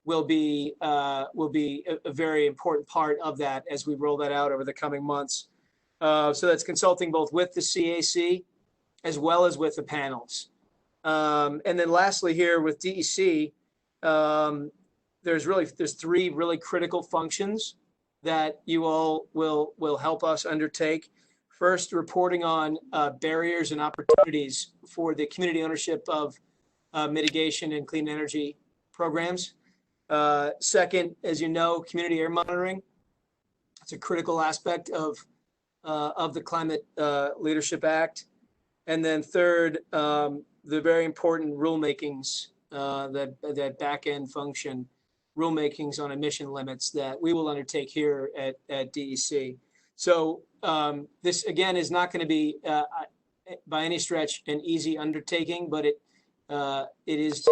will be a very important part of that as we roll that out over the coming months. So that's consulting both with the CAC as well as with the panels. And then lastly here with DEC, there's three really critical functions that you all will help us undertake. First, reporting on barriers and opportunities for the community ownership of mitigation and clean energy programs. Second, as you know, community air monitoring. It's a critical aspect of the Climate Leadership Act. And then third, the very important rulemakings, that back-end function, rulemakings on emission limits that we will undertake here at DEC. So this, again, is not going to be, by any stretch, an easy undertaking, but it is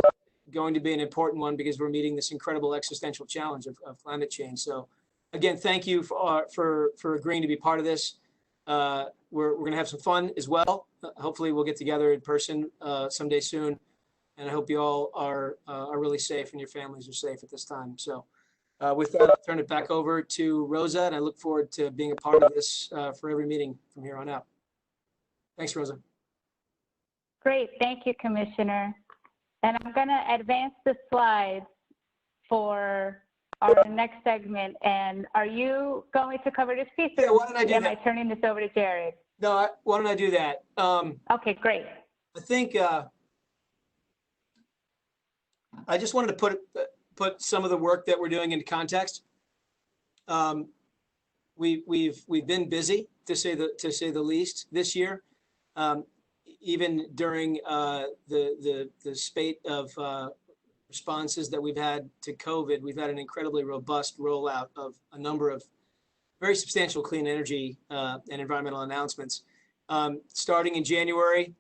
going to be an important one because we're meeting this incredible existential challenge of climate change. So again, thank you for agreeing to be part of this. We're going to have some fun as well. Hopefully we'll get together in person someday soon. And I hope you all are really safe and your families are safe at this time. So with that, I'll turn it back over to Rosa, and I look forward to being a part of this for every meeting from here on out. Thanks, Rosa. Great, thank you, Commissioner. And I'm going to advance the slides for our next segment. And are you going to cover this piece? Yeah, why don't I do am that? I turning this over to Jared? No, why don't I do that? Okay, great. I think I just wanted to put some of the work that we're doing into context. We've been busy, to say the least, this year. Even during the spate of responses that we've had to COVID, we've had an incredibly robust rollout of a number of very substantial clean energy and environmental announcements. Starting in January,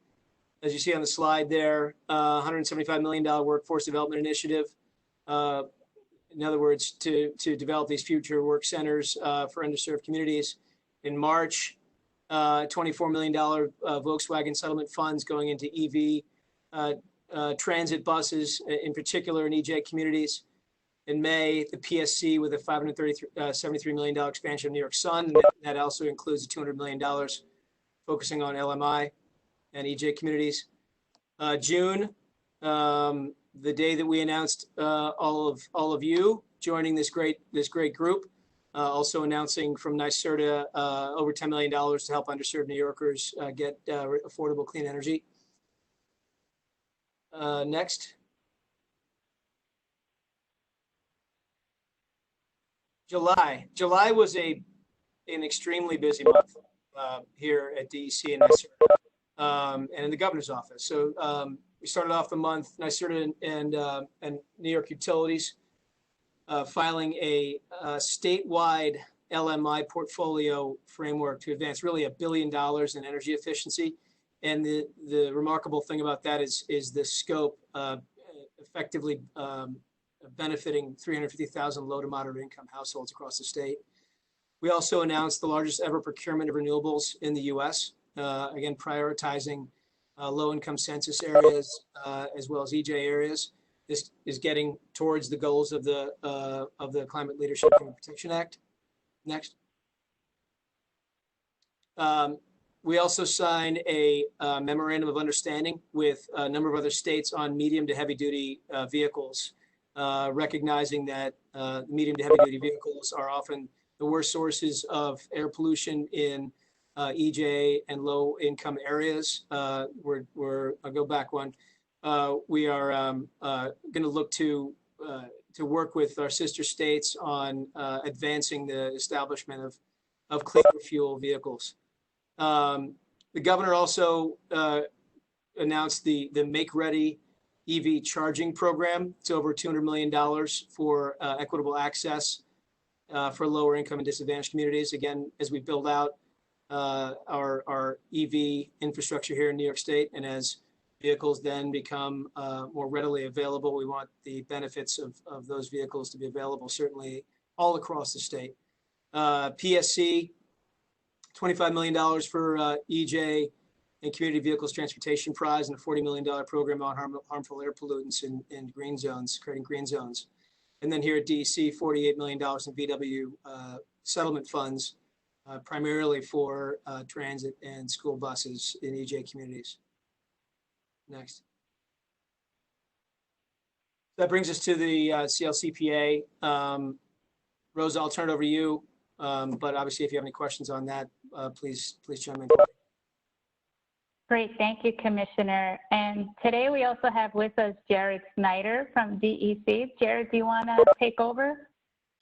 as you see on the slide there, $175 million workforce development initiative. In other words, to develop these future work centers for underserved communities. In March, $24 million Volkswagen settlement funds going into EV transit buses, in particular in EJ communities. In May, the PSC with a $73 million expansion of New York Sun. That also includes $200 million focusing on LMI and EJ communities. June, the day that we announced all of you joining this great group, also announcing from NYSERDA over $10 million to help underserved New Yorkers get affordable clean energy. Next. July was an extremely busy month here at DEC and NYSERDA and in the governor's office. So we started off the month, NYSERDA and New York Utilities filing a statewide LMI portfolio framework to advance really $1 billion in energy efficiency. And the remarkable thing about that is the scope effectively benefiting 350,000 low to moderate income households across the state. We also announced the largest ever procurement of renewables in the US, again, prioritizing low income census areas as well as EJ areas. This is getting towards the goals of the Climate Leadership and Protection Act. Next. We also signed a memorandum of understanding with a number of other states on medium to heavy duty vehicles, recognizing that medium to heavy duty vehicles are often the worst sources of air pollution in EJ and low income areas. I'll go back one. We are going to look to work with our sister states on advancing the establishment of cleaner fuel vehicles. The governor also announced the Make Ready EV charging program. It's over $200 million for equitable access for lower income and disadvantaged communities. Again, as we build out our EV infrastructure here in New York State, and as vehicles then become more readily available, we want the benefits of those vehicles to be available certainly all across the state. PSC, $25 million for EJ and Community Vehicles Transportation Prize, and a $40 million program on harmful air pollutants in green zones, creating green zones. And then here at DEC, $48 million in VW settlement funds, primarily for transit and school buses in EJ communities. Next. That brings us to the CLCPA. Rosa, I'll turn it over to you. But obviously, if you have any questions on that, please chime in. Great, thank you, Commissioner. And today we also have with us Jared Snyder from DEC. Jared, do you want to take over?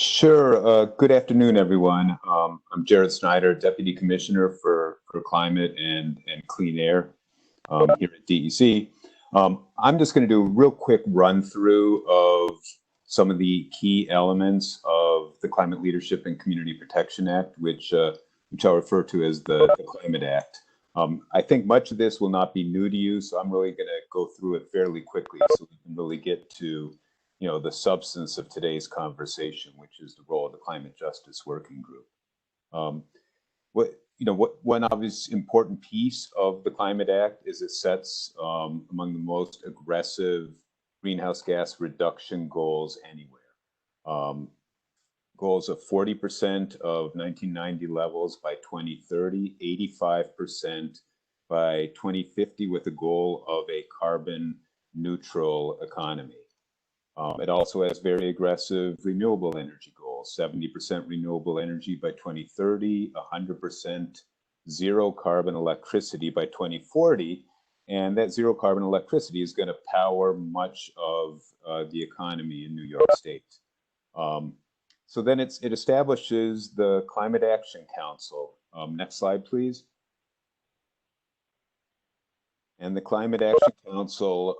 Sure. Good afternoon, everyone. I'm Jared Snyder, Deputy Commissioner for Climate and Clean Air here at DEC. I'm just going to do a real quick run through of some of the key elements of the Climate Leadership and Community Protection Act, which I'll refer to as the Climate Act. I think much of this will not be new to you, so I'm really going to go through it fairly quickly so we can really get to, the substance of today's conversation, which is the role of the Climate Justice Working Group. One obvious important piece of the Climate Act is it sets among the most aggressive greenhouse gas reduction goals anywhere. Goals of 40% of 1990 levels by 2030, 85% by 2050 with a goal of a carbon neutral economy. It also has very aggressive renewable energy goals, 70% renewable energy by 2030, 100% zero carbon electricity by 2040. And that zero carbon electricity is going to power much of the economy in New York State. So then it establishes the Climate Action Council. Next slide, please. And the Climate Action Council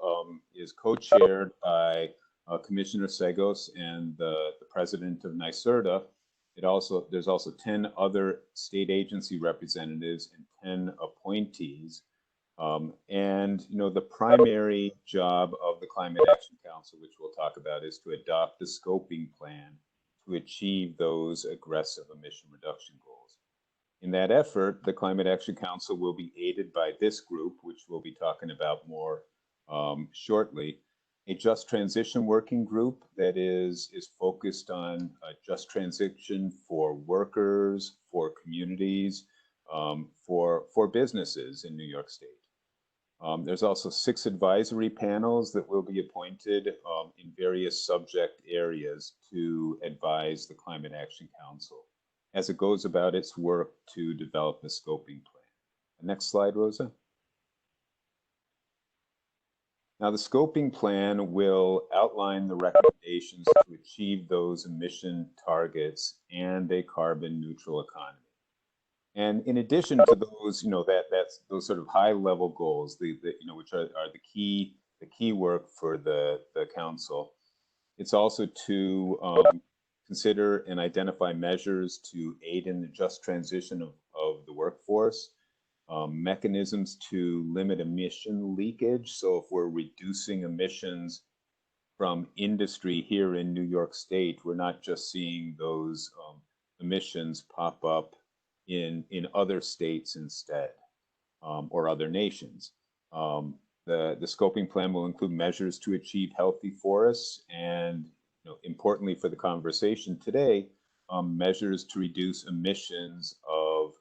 is co-chaired by Commissioner Segos and the president of NYSERDA. There's also 10 other state agency representatives and 10 appointees. The primary job of the Climate Action Council, which we'll talk about, is to adopt the scoping plan to achieve those aggressive emission reduction goals. In that effort, the Climate Action Council will be aided by this group, which we'll be talking about more shortly, a just transition working group that is focused on just transition for workers, for communities, for businesses in New York State. There's also 6 advisory panels that will be appointed in various subject areas to advise the Climate Action Council as it goes about its work to develop a scoping plan. Next slide, Rosa. Now, the scoping plan will outline the recommendations to achieve those emission targets and a carbon neutral economy. And in addition to those, that's those sort of high level goals, which are the key work for the council. It's also to consider and identify measures to aid in the just transition of the workforce, mechanisms to limit emission leakage. So if we're reducing emissions from industry here in New York State, we're not just seeing those emissions pop up in other states instead, or other nations. The scoping plan will include measures to achieve healthy forests and, importantly for the conversation today, measures to reduce emissions of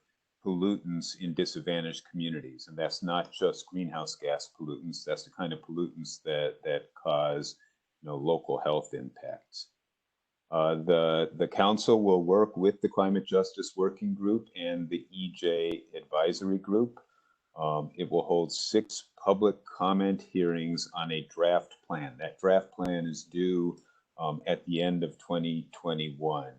pollutants in disadvantaged communities. And that's not just greenhouse gas pollutants, that's the kind of pollutants that cause local health impacts. The council will work with the Climate Justice Working Group and the EJ Advisory Group. It will hold 6 public comment hearings on a draft plan. That draft plan is due at the end of 2021.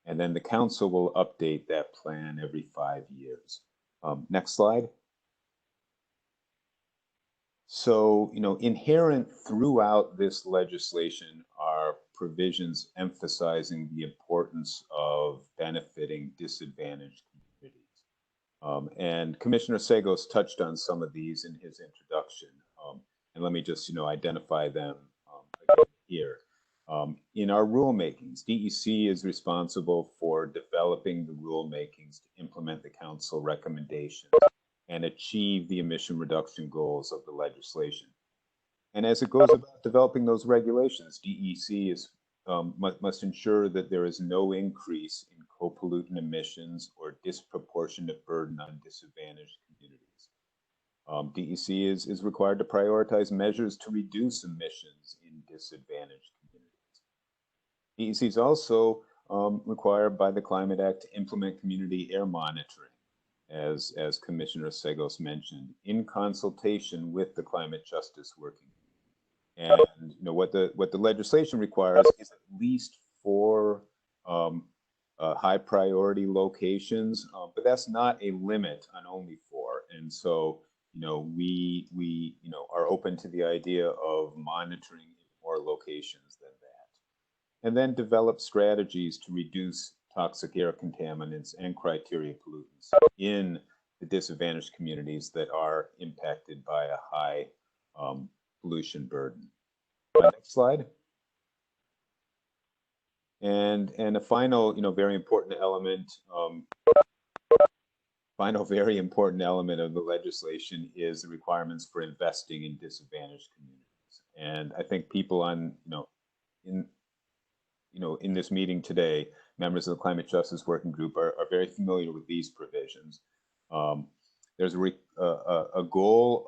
And then the council will update that plan every 5 years. Next slide. So, inherent throughout this legislation are provisions emphasizing the importance of benefiting disadvantaged communities. And Commissioner Segos touched on some of these in his introduction. And let me just, identify them again here. In our rulemakings, DEC is responsible for developing the rulemakings to implement the council recommendations and achieve the emission reduction goals of the legislation. And as it goes about developing those regulations, DEC is must ensure that there is no increase in co-pollutant emissions or disproportionate burden on disadvantaged communities. DEC is required to prioritize measures to reduce emissions in disadvantaged communities. DEC is also required by the Climate Act to implement community air monitoring, as Commissioner Segos mentioned, in consultation with the Climate Justice Working Group. And what the legislation requires is at least 4 high priority locations, but that's not a limit on only 4. And so we are open to the idea of monitoring more locations than that, and then develop strategies to reduce toxic air contaminants and criteria pollutants in the disadvantaged communities that are impacted by a high pollution burden. Next slide. And a final, very important element. Very important element of the legislation is the requirements for investing in disadvantaged communities. And I think people in this meeting today, members of the Climate Justice Working Group are very familiar with these provisions. There's a goal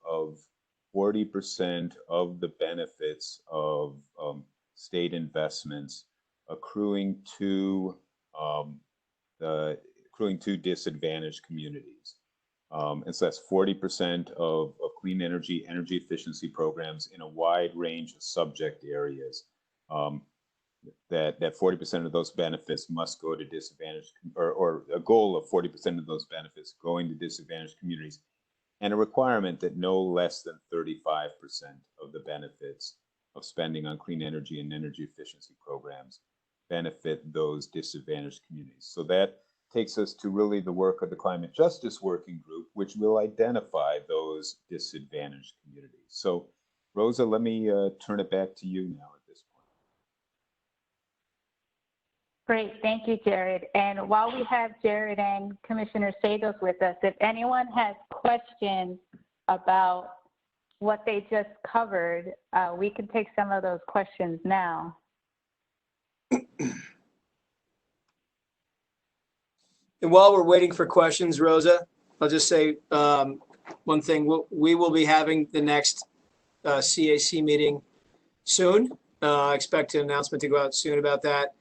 of 40% of the benefits of state investments accruing to disadvantaged communities. And so that's 40% of clean energy efficiency programs in a wide range of subject areas. That 40% of those benefits must go to disadvantaged, or a goal of 40% of those benefits going to disadvantaged communities, and a requirement that no less than 35% of the benefits of spending on clean energy and energy efficiency programs benefit those disadvantaged communities. So that takes us to really the work of the Climate Justice Working Group, which will identify those disadvantaged communities. So Rosa, let me turn it back to you now at this point. Great, thank you, Jared. And while we have Jared and Commissioner Segos with us, if anyone has questions about what they just covered, we can take some of those questions now. And while we're waiting for questions, Rosa, I'll just say one thing. We will be having the next CAC meeting soon. I expect an announcement to go out soon about that.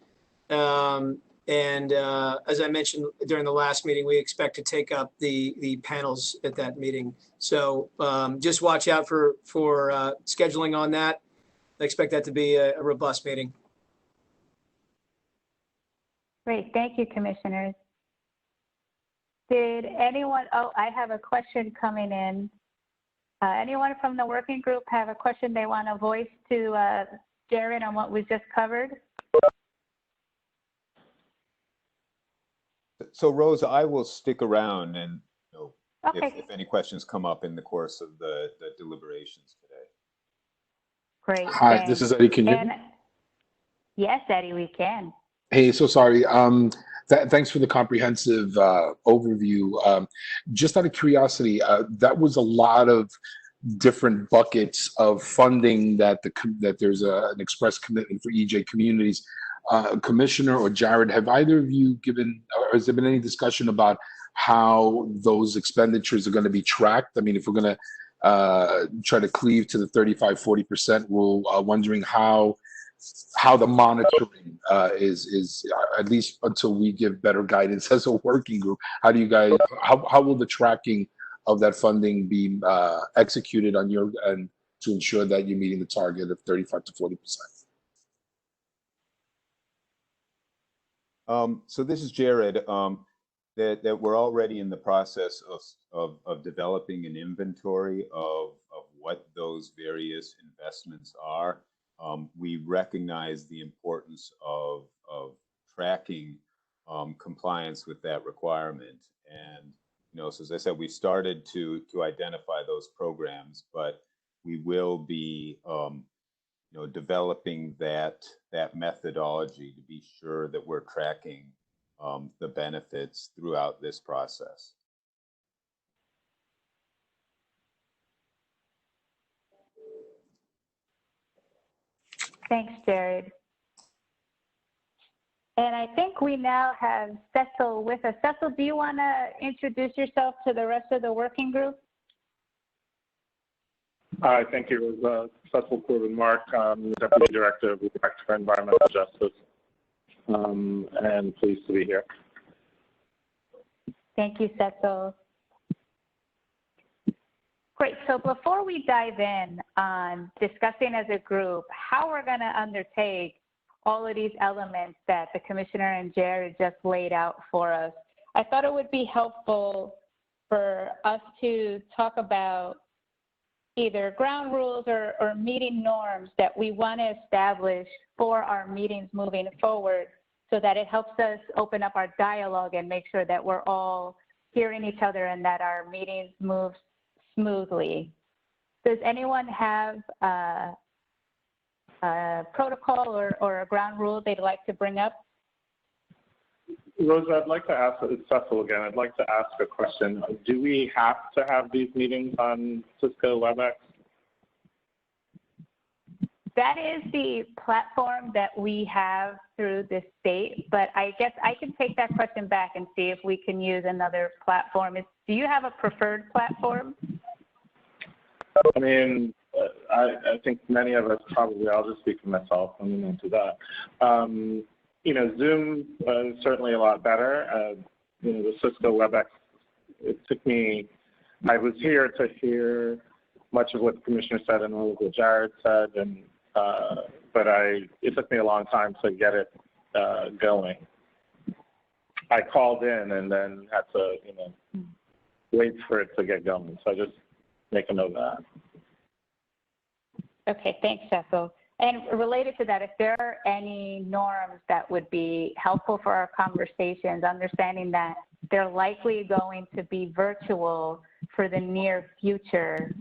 And as I mentioned during the last meeting, we expect to take up the panels at that meeting. So just watch out for scheduling on that. I expect that to be a robust meeting. Great, thank you, commissioners. Did anyone, I have a question coming in. Anyone from the working group have a question they want to voice to Jared on what we just covered? So Rosa, I will stick around and okay. if any questions come up in the course of the deliberations today. Great. Hi, thanks. this is Eddie. Can you hear me? Yes, Eddie, we can. Hey, so sorry. Thanks for the comprehensive overview. Just out of curiosity, that was a lot of different buckets of funding that there's an express commitment for EJ communities. Commissioner or Jared, have either of you given, or has there been any discussion about how those expenditures are going to be tracked? I mean, if we're going to try to cleave to the 35–40%, we're wondering how the monitoring is at least until we give better guidance as a working group. How do you guys, how will the tracking of that funding be executed on your end to ensure that you're meeting the target of 35–40%? So this is Jared. That we're already in the process of developing an inventory of what those various investments are. We recognize the importance of tracking compliance with that requirement. And so as I said, we started to identify those programs, but we will be developing that methodology to be sure that we're tracking the benefits throughout this process. Thanks, Jared. And I think we now have Cecil with us. Cecil, do you want to introduce yourself to the rest of the working group? Hi, thank you. It was Cecil Corbin-Mark, Deputy Director of the Director for Environmental Justice, and pleased to be here. Thank you, Cecil. Great. So before we dive in on discussing as a group how we're going to undertake all of these elements that the Commissioner and Jared just laid out for us, I thought it would be helpful for us to talk about either ground rules or meeting norms that we want to establish for our meetings moving forward, so that it helps us open up our dialogue and make sure that we're all hearing each other and that our meetings move smoothly. Does anyone have a protocol or a ground rule they'd like to bring up? Rosa, I'd like to ask, it's Cecil again, I'd like to ask a question. Do we have to have these meetings on Cisco WebEx? That is the platform that we have through the state, but I guess I can take that question back and see if we can use another platform. Do you have a preferred platform? I mean, I think many of us probably, I'll just speak for myself, I'm into that. You know, Zoom is certainly a lot better. You know, the Cisco WebEx, it took me, I was here to hear much of what the Commissioner said and all of what Jared said, and but it took me a long time to get it going. I called in and then had to, you know, wait for it to get going. So I just make a note of that. Okay, thanks, Cecil. And related to that, if there are any norms that would be helpful for our conversations, understanding that they're likely going to be virtual for the near future,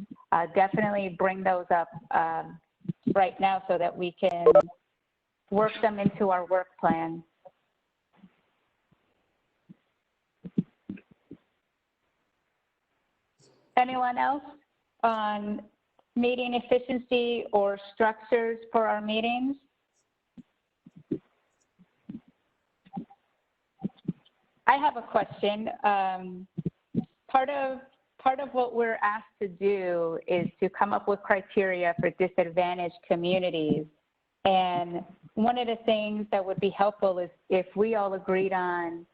definitely bring those up right now so that we can work them into our work plan. Anyone else on meeting efficiency or structures for our meetings? I have a question. Part of what we're asked to do is to come up with criteria for disadvantaged communities. And one of the things that would be helpful is if we all agreed on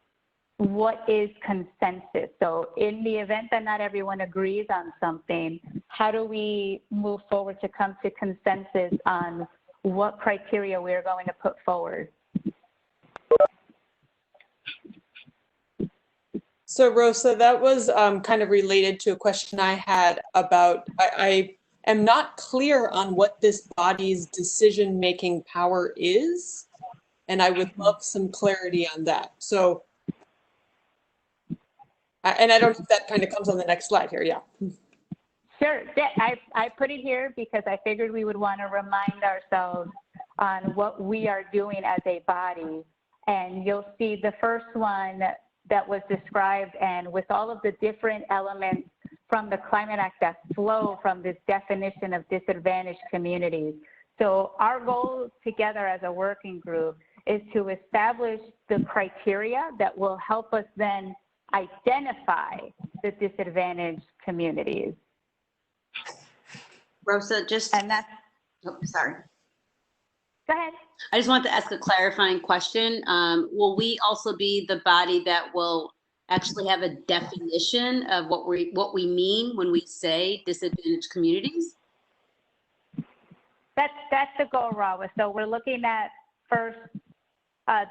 what is consensus. So in the event that not everyone agrees on something, how do we move forward to come to consensus on what criteria we're going to put forward? So Rosa, that was kind of related to a question I had about, I am not clear on what this body's decision-making power is, and I would love some clarity on that. So, and I don't know if that kind of comes on the next slide here, yeah. Sure, I put it here because I figured we would want to remind ourselves on what we are doing as a body. And you'll see the first one that was described, and with all of the different elements from the Climate Act that flow from this definition of disadvantaged communities. So our goal together as a working group is to establish the criteria that will help us then identify the disadvantaged communities. Rosa, just, And that's, oh, sorry. go ahead. I just want to ask a clarifying question. Will we also be the body that will actually have a definition of what we mean when we say disadvantaged communities? That's the goal, Rawa. So we're looking at first,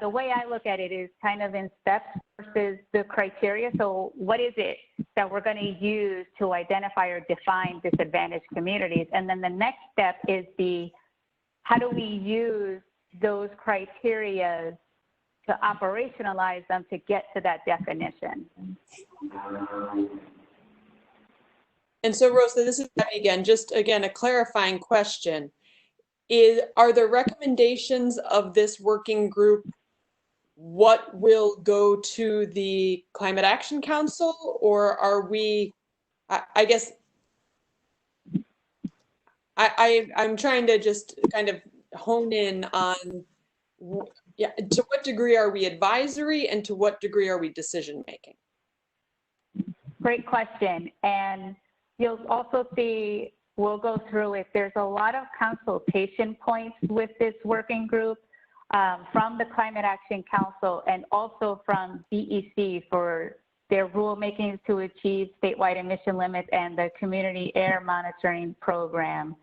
the way I look at it is kind of in steps versus the criteria. So what is it that we're going to use to identify or define disadvantaged communities? And then the next step is how do we use those criteria to operationalize them to get to that definition? And so Rosa, this is Debbie again, just again, a clarifying question. Are the recommendations of this working group what will go to the Climate Action Council, or are we, I guess, I'm trying to just kind of hone in on Yeah, to what degree are we advisory and to what degree are we decision making? Great question. And you'll also see, we'll go through it. There's a lot of consultation points with this working group from the Climate Action Council and also from DEC for their rulemaking to achieve statewide emission limits and the community air monitoring program.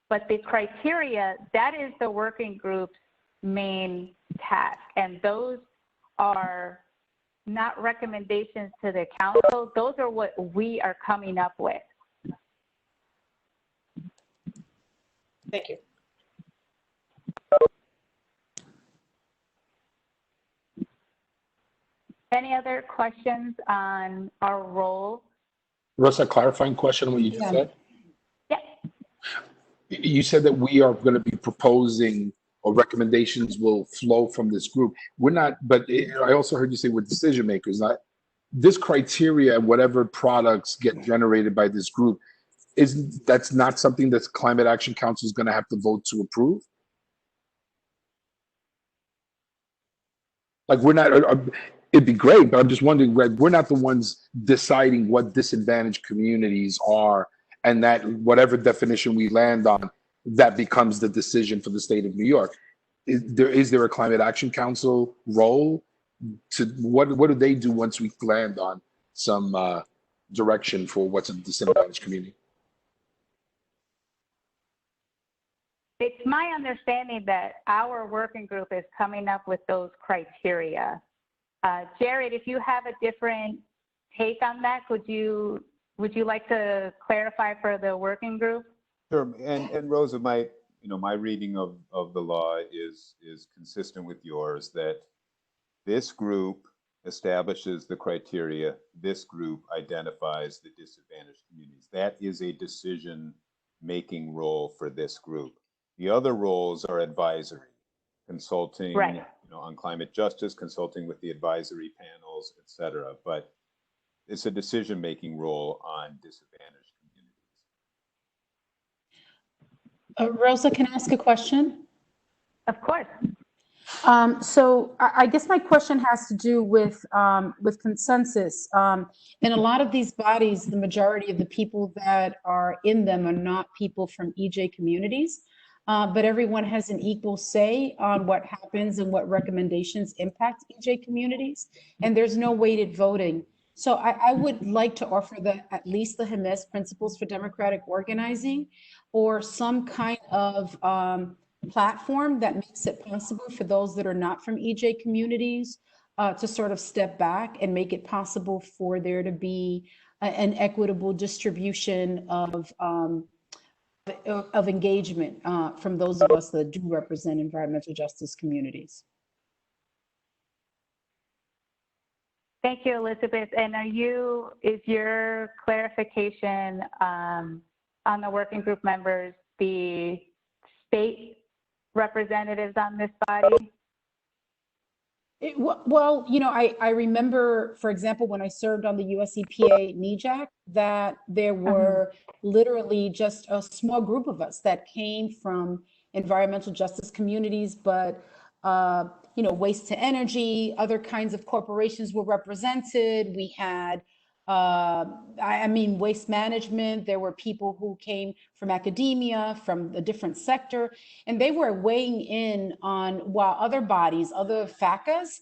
But the criteria, that is the working group's main task. And those are not recommendations to the council. Those are what we are coming up with. Thank you. Any other questions on our role? Russ, a clarifying question on what you just said? Yeah. You said that we are going to be proposing or recommendations will flow from this group. We're not, but I also heard you say we're decision makers. This criteria, whatever products get generated by this group, that's not something that Climate Action Council is going to have to vote to approve? Like we're not, it'd be great, but I'm just wondering, we're not the ones deciding what disadvantaged communities are, and that whatever definition we land on, that becomes the decision for the state of New York. Is there a Climate Action Council role to what do they do once we land on some direction for what's a disadvantaged community? It's my understanding that our working group is coming up with those criteria. Jared, if you have a different take on that, would you like to clarify for the working group? Sure, and Rosa, my reading of the law is consistent with yours, that this group establishes the criteria, this group identifies the disadvantaged communities. That is a decision-making role for this group. The other roles are advisory, consulting, right, on climate justice, consulting with the advisory panels, et cetera. But it's a decision-making role on disadvantaged communities. Rosa, can I ask a question? Of course. So I guess my question has to do with consensus. In a lot of these bodies, the majority of the people that are in them are not people from EJ communities, but everyone has an equal say on what happens and what recommendations impact EJ communities, and there's no weighted voting. So I would like to offer at least the Jemez Principles for Democratic Organizing, or some kind of platform that makes it possible for those that are not from EJ communities to sort of step back and make it possible for there to be an equitable distribution of engagement from those of us that do represent environmental justice communities. Thank you, Elizabeth. And is your clarification on the working group members the state representatives on this body? Well, I remember, for example, when I served on the US EPA NEJAC, that there were literally just a small group of us that came from environmental justice communities, but waste to energy, other kinds of corporations were represented. We had waste management. There were people who came from academia, from a different sector, and they were weighing in on, while other bodies, other FACAs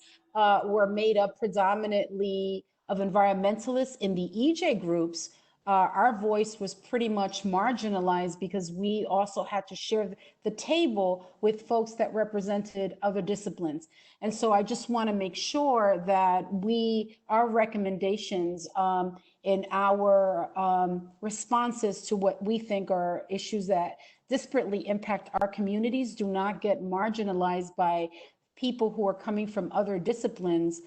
were made up predominantly of environmentalists in the EJ groups. Our voice was pretty much marginalized because we also had to share the table with folks that represented other disciplines. And so I just want to make sure that our recommendations in our responses to what we think are issues that disparately impact our communities do not get marginalized by people who are coming from other disciplines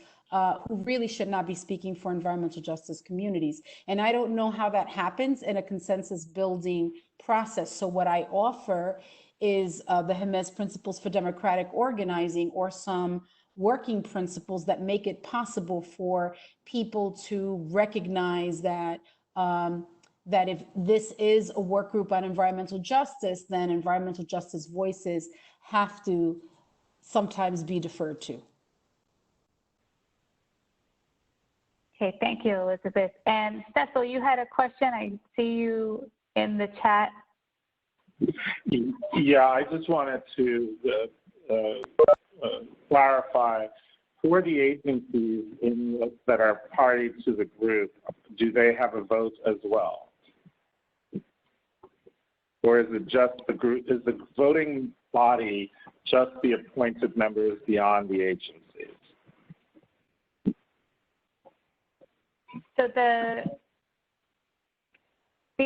who really should not be speaking for environmental justice communities. And I don't know how that happens in a consensus building process. So what I offer is the Jemez Principles for Democratic Organizing, or some working principles that make it possible for people to recognize that that if this is a work group on environmental justice, then environmental justice voices have to sometimes be deferred to. Okay, thank you, Elizabeth. And Cecil, you had a question. I see you in the chat. Yeah, I just wanted to clarify, for the agencies that are party to the group, do they have a vote as well? Or is it just the group, is the voting body just the appointed members beyond the agencies? So the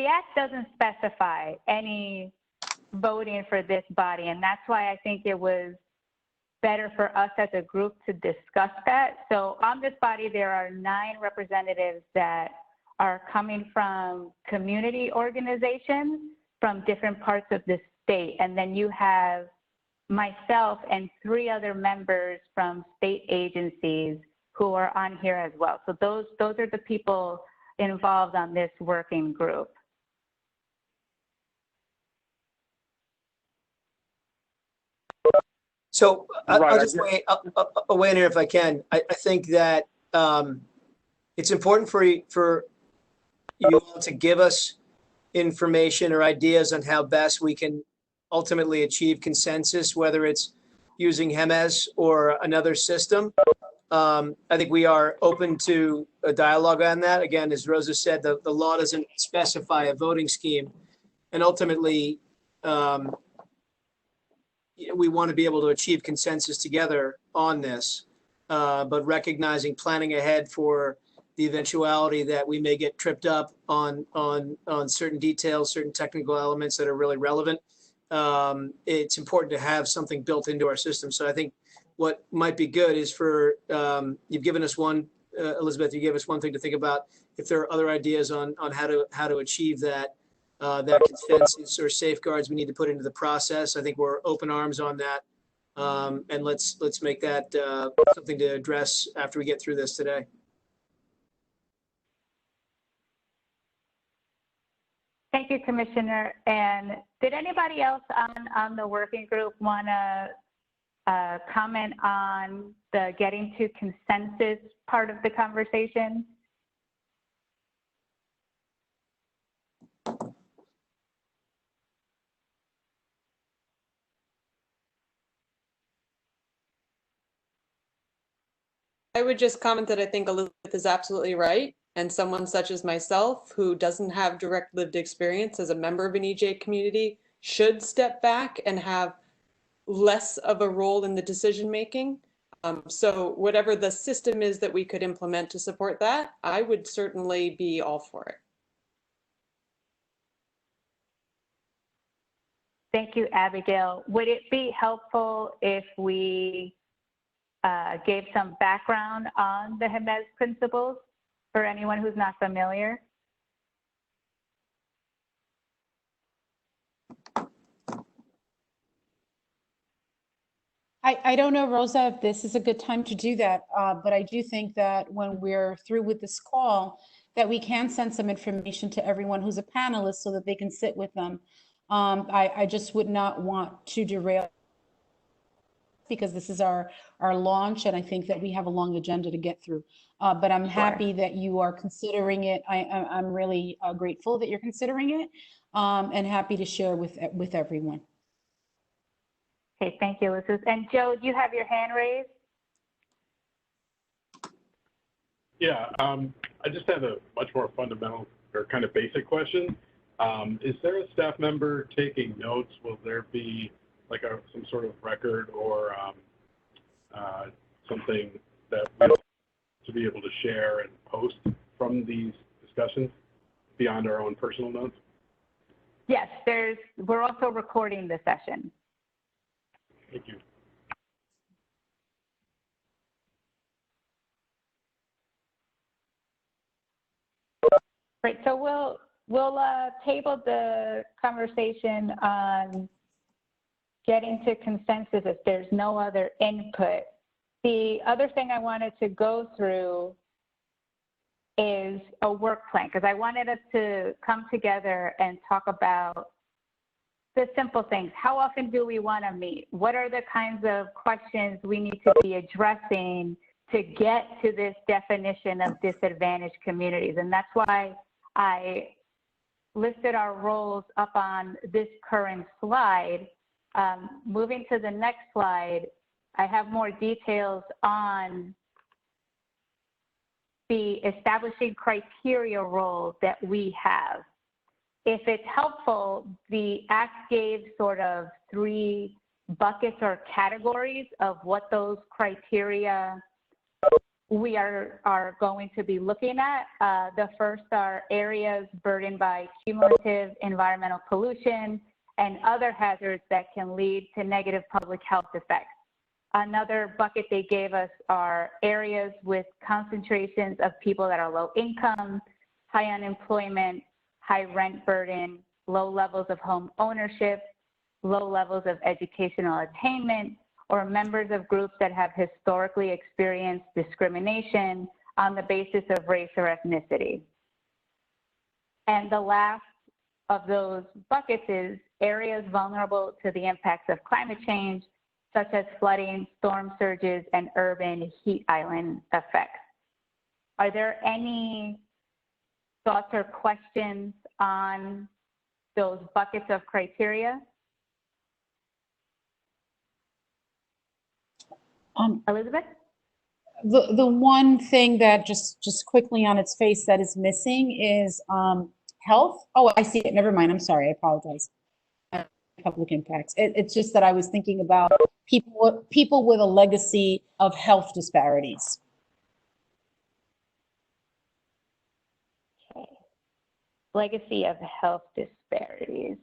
act doesn't specify any voting for this body, and that's why I think it was better for us as a group to discuss that. So on this body, there are 9 representatives that are coming from community organizations from different parts of the state. And then you have myself and 3 other members from state agencies who are on here as well. So those are the people involved on this working group. So I'll Right, just weigh in here if I can. I think that it's important for you all to give us information or ideas on how best we can ultimately achieve consensus, whether it's using HEMES or another system. I think we are open to a dialogue on that. Again, as Rosa said, the law doesn't specify a voting scheme. And ultimately, we want to be able to achieve consensus together on this, but recognizing, planning ahead for the eventuality that we may get tripped up on certain details, certain technical elements that are really relevant. It's important to have something built into our system. So I think what might be good is for, you've given us one, Elizabeth, you gave us one thing to think about. If there are other ideas on how to achieve that, that consensus or safeguards we need to put into the process, I think we're open arms on that. And let's make that something to address after we get through this today. Thank you, Commissioner. And did anybody else on the working group want to comment on the getting to consensus part of the conversation? I would just comment that I think Elizabeth is absolutely right. And someone such as myself, who doesn't have direct lived experience as a member of an EJ community, should step back and have less of a role in the decision making. So whatever the system is that we could implement to support that, I would certainly be all for it. Thank you, Abigail. Would it be helpful if we gave some background on the HEMES principles for anyone who's not familiar? I don't know, Rosa, if this is a good time to do that, but I do think that when we're through with this call, that we can send some information to everyone who's a panelist so that they can sit with them. I just would not want to derail, because this is our launch, and I think that we have a long agenda to get through. But I'm happy that you are considering it. I'm really grateful that you're considering it, and happy to share with everyone. Okay, thank you, Elizabeth. And Joe, do you have your hand raised? Yeah, I just have a much more fundamental or kind of basic question. Is there a staff member taking notes? Will there be like some sort of record or something that we'll to be able to share and post from these discussions beyond our own personal notes? Yes, we're also recording the session. Thank you. Great, so we'll table the conversation on getting to consensus if there's no other input. The other thing I wanted to go through is a work plan, because I wanted us to come together and talk about the simple things. How often do we want to meet? What are the kinds of questions we need to be addressing to get to this definition of disadvantaged communities? And that's why I listed our roles up on this current slide. Moving to the next slide, I have more details on the establishing criteria role that we have. If it's helpful, the Act gave sort of 3 buckets or categories of what those criteria we are going to be looking at. The first are areas burdened by cumulative environmental pollution and other hazards that can lead to negative public health effects. Another bucket they gave us are areas with concentrations of people that are low income, high unemployment, high rent burden, low levels of home ownership, low levels of educational attainment, or members of groups that have historically experienced discrimination on the basis of race or ethnicity. And the last of those buckets is areas vulnerable to the impacts of climate change, such as flooding, storm surges, and urban heat island effects. Are there any thoughts or questions on those buckets of criteria? Elizabeth? The one thing that just quickly on its face that is missing is health. Oh, I see it. Never mind. I'm sorry. I apologize. Public impacts. It's just that I was thinking about people with a legacy of health disparities. Okay. Legacy of health disparities.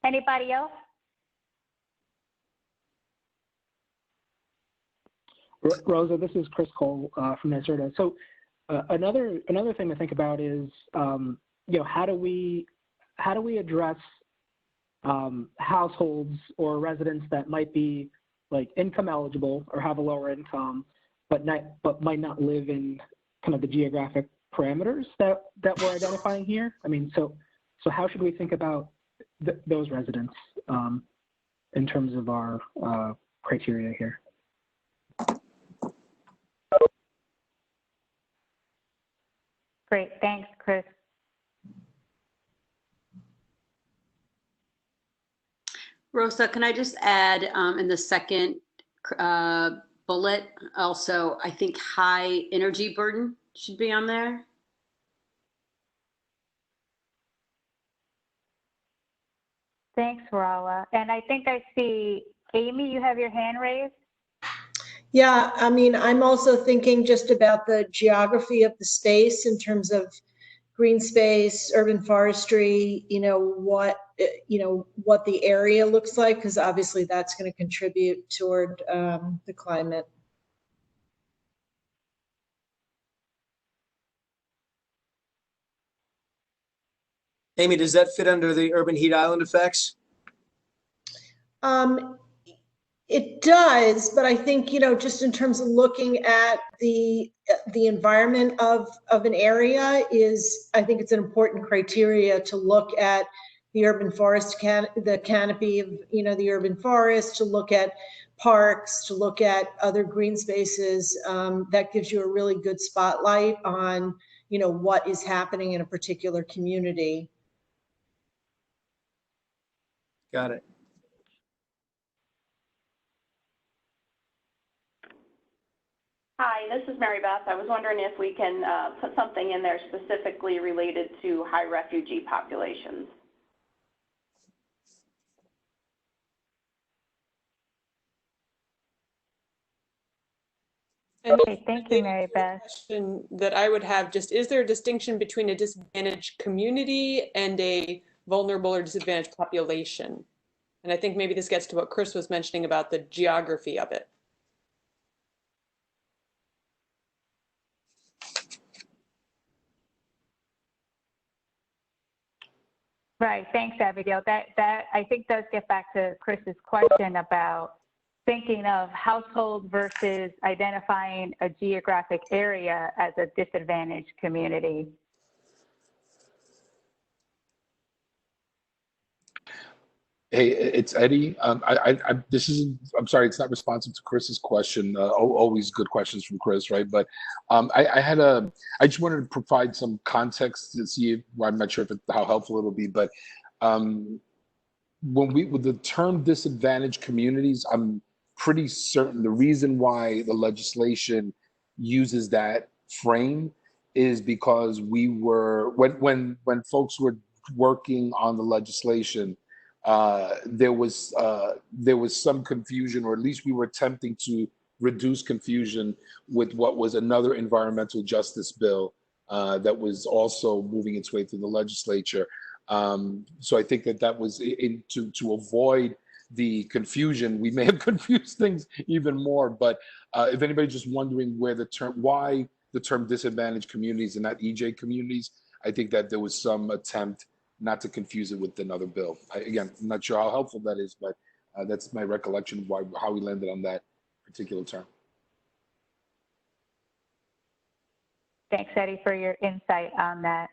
Anybody else? Rosa, this is Chris Cole from Minnesota. So another thing to think about is, how do we address households or residents that might be like income eligible or have a lower income, but might not live in kind of the geographic parameters that we're identifying here? I mean, so how should we think about those residents in terms of our criteria here? Great, thanks, Chris. Rosa, can I just add in the second bullet, also, I think high energy burden should be on there. Thanks, Rawa. And I think I see, Amy, you have your hand raised? Yeah, I mean, I'm also thinking just about the geography of the space in terms of green space, urban forestry, what the area looks like, because obviously that's going to contribute toward the climate. Amy, does that fit under the urban heat island effects? It does, but I think, just in terms of looking at the environment of an area I think it's an important criteria to look at the urban forest, the canopy of, the urban forest, to look at parks, to look at other green spaces. That gives you a really good spotlight on, what is happening in a particular community. Got it. Hi, this is Mary Beth. I was wondering if we can put something in there specifically related to high refugee populations. Okay, thank you, Mary Beth. Question that I would have just, is there a distinction between a disadvantaged community and a vulnerable or disadvantaged population? And I think maybe this gets to what Chris was mentioning about the geography of it. Right, thanks, Abigail. That I think does get back to Chris's question about thinking of household versus identifying a geographic area as a disadvantaged community. Hey, it's Eddie. This is, I'm sorry, it's not responsive to Chris's question. Always good questions from Chris, right? But I just wanted to provide some context to see if, well, I'm not sure if how helpful it'll be, but with the term disadvantaged communities, I'm pretty certain the reason why the legislation uses that frame is because we were, when folks were working on the legislation, there was some confusion, or at least we were attempting to reduce confusion with what was another environmental justice bill that was also moving its way through the legislature. So I think that was to avoid the confusion. We may have confused things even more, but if anybody's just wondering why the term disadvantaged communities and not EJ communities, I think that there was some attempt not to confuse it with another bill. Again, I'm not sure how helpful that is, but that's my recollection of how we landed on that particular term. Thanks, Eddie, for your insight on that.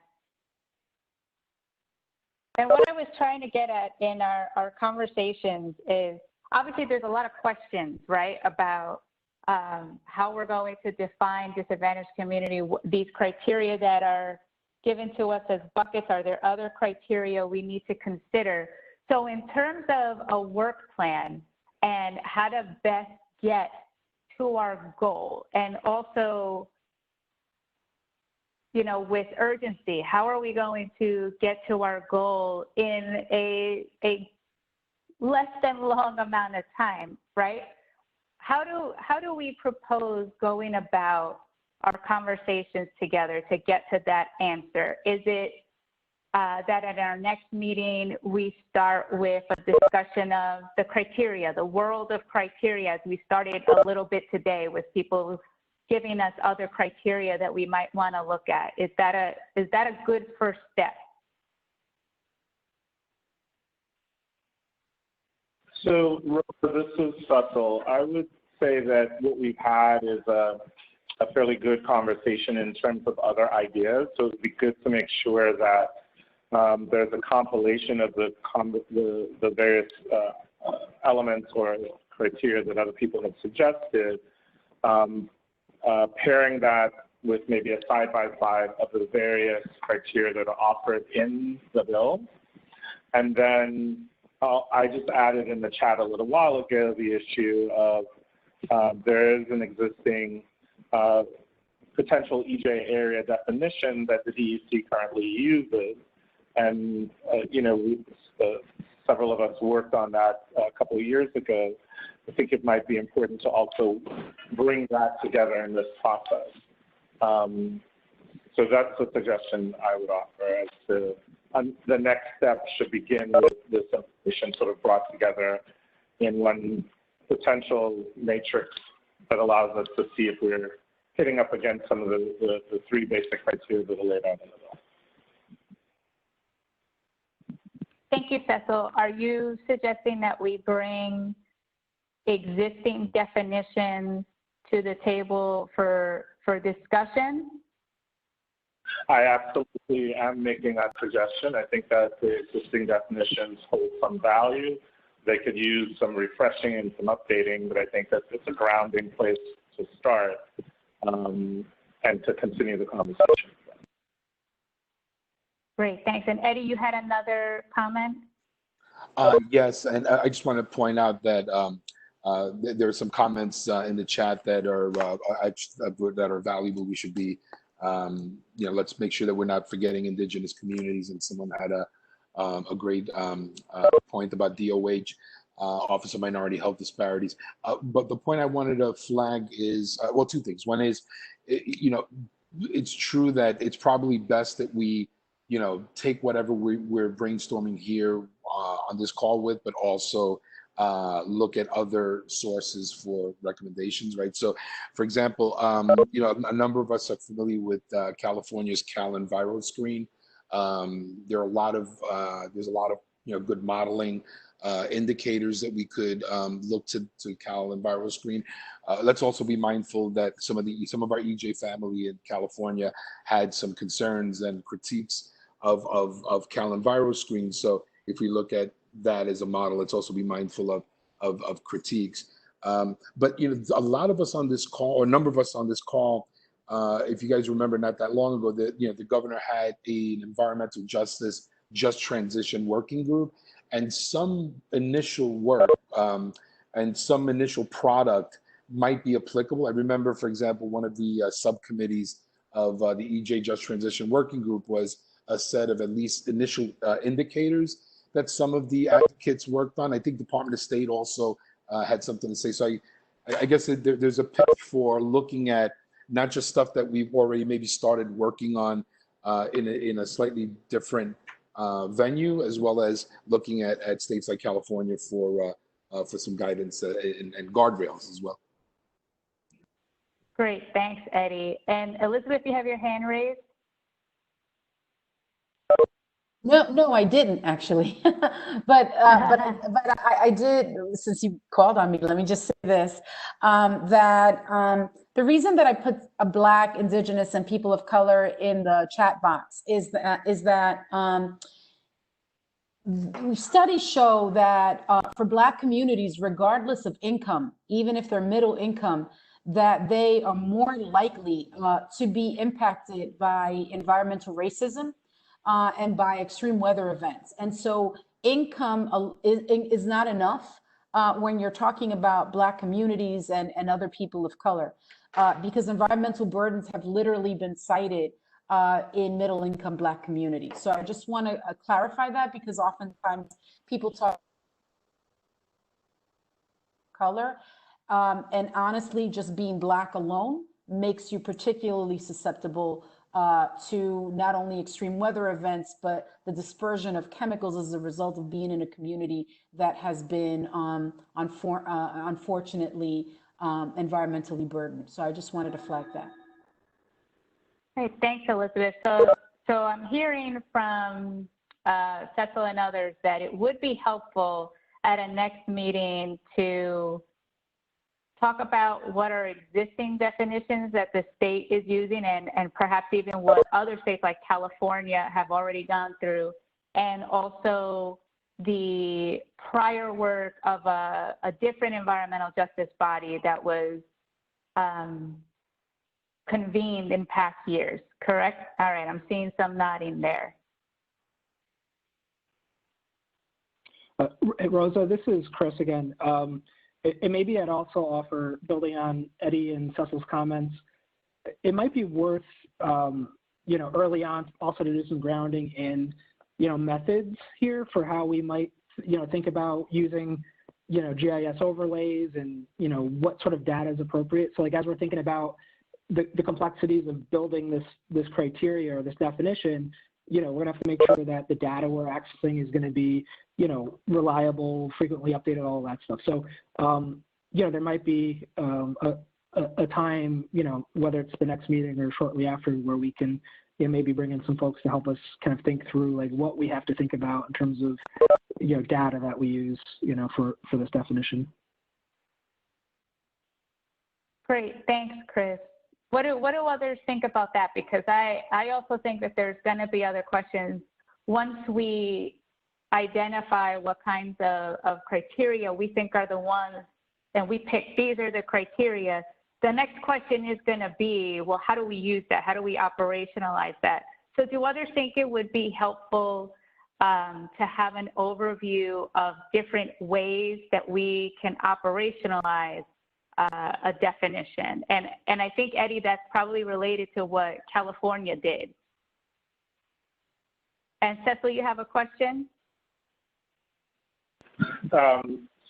And what I was trying to get at in our conversations is, obviously there's a lot of questions, right, about how we're going to define disadvantaged community, these criteria that are given to us as buckets. Are there other criteria we need to consider? So in terms of a work plan and how to best get to our goal, and also, you know, with urgency, how are we going to get to our goal in a less than long amount of time, right? How do we propose going about our conversations together to get to that answer? Is it that at our next meeting, we start with a discussion of the criteria, the world of criteria, as we started a little bit today with people giving us other criteria that we might want to look at? Is that a good first step? So, Rosa, this is Cecil. I would say that what we've had is a fairly good conversation in terms of other ideas. So it'd be good to make sure that there's a compilation of the various elements or criteria that other people have suggested, pairing that with maybe a side-by-side of the various criteria that are offered in the bill. And then I just added in the chat a little while ago the issue of there is an existing potential EJ area definition that the DEC currently uses. And, you know, several of us worked on that a couple of years ago. I think it might be important to also bring that together in this process. So that's a suggestion I would offer as to the next step should begin with this information sort of brought together in one potential matrix that allows us to see if we're hitting up against some of the three basic criteria that are laid out in the bill. Thank you, Cecil. Are you suggesting that we bring existing definitions to the table for discussion? I absolutely am making that suggestion. I think that the existing definitions hold some value. They could use some refreshing and some updating, but I think that it's a grounding place to start and to continue the conversation. Great, thanks. And Eddie, you had another comment? Yes, and I just want to point out that there are some comments in the chat that are valuable. We should be, you know, let's make sure that we're not forgetting indigenous communities. And someone had a great point about DOH, Office of Minority Health Disparities. But the point I wanted to flag is, well, two things. One is, you know, it's true that it's probably best that we, you know, take whatever we're brainstorming here on this call with, but also look at other sources for recommendations, right? So, for example, you know, a number of us are familiar with California's CalEnviroScreen. There's a lot of you know, good modeling indicators that we could look to CalEnviroScreen. Let's also be mindful that some of our EJ family in California had some concerns and critiques of CalEnviroScreen. So if we look at that as a model. Let's also be mindful of critiques. But a lot of us on this call, or a number of us on this call, if you guys remember, not that long ago, that the governor had an environmental justice just transition working group, and some initial work and some initial product might be applicable. I remember, for example, one of the subcommittees of the EJ Just Transition Working Group was a set of at least initial indicators that some of the advocates worked on. I think Department of State also had something to say. So I guess there's a pitch for looking at not just stuff that we've already maybe started working on in a slightly different venue, as well as looking at states like California for some guidance and guardrails as well. Great, thanks, Eddie. And Elizabeth, you have your hand raised? No, I didn't actually, but I did. Since you called on me, let me just say this: that the reason that I put a Black, Indigenous, and people of color in the chat box is that studies show that for Black communities, regardless of income, even if they're middle income, that they are more likely to be impacted by environmental racism and by extreme weather events. And so income is not enough when you're talking about Black communities and other people of color, because environmental burdens have literally been cited in middle income Black communities. So I just want to clarify that, because oftentimes people talk color, and honestly, just being Black alone makes you particularly susceptible to not only extreme weather events, but the dispersion of chemicals as a result of being in a community that has been unfortunately environmentally burdened. So I just wanted to flag that. Great, thanks, Elizabeth. So I'm hearing from Cecil and others that it would be helpful at a next meeting to talk about what are existing definitions that the state is using, and perhaps even what other states like California have already gone through, and also the prior work of a different environmental justice body that was convened in past years, correct? All right, I'm seeing some nodding there. Rosa, this is Chris again. And maybe I'd also offer, building on Eddie and Cecil's comments, it might be worth, early on also to do some grounding in, methods here for how we might, think about using, GIS overlays and, what sort of data is appropriate. So like, as we're thinking about the complexities of building this criteria or this definition, we're gonna have to make sure that the data we're accessing is gonna be, reliable, frequently updated, all that stuff. So, there might be a time, whether it's the next meeting or shortly after, where we can maybe bring in some folks to help us kind of think through like what we have to think about in terms of, data that we use, for this definition. Great, thanks, Chris. What do others think about that? Because I also think that there's going to be other questions once we identify what kinds of criteria we think are the ones, and we pick these are the criteria. The next question is going to be, well, how do we use that? How do we operationalize that? So do others think it would be helpful to have an overview of different ways that we can operationalize a definition? And I think, Eddie, that's probably related to what California did. And Cecil, you have a question?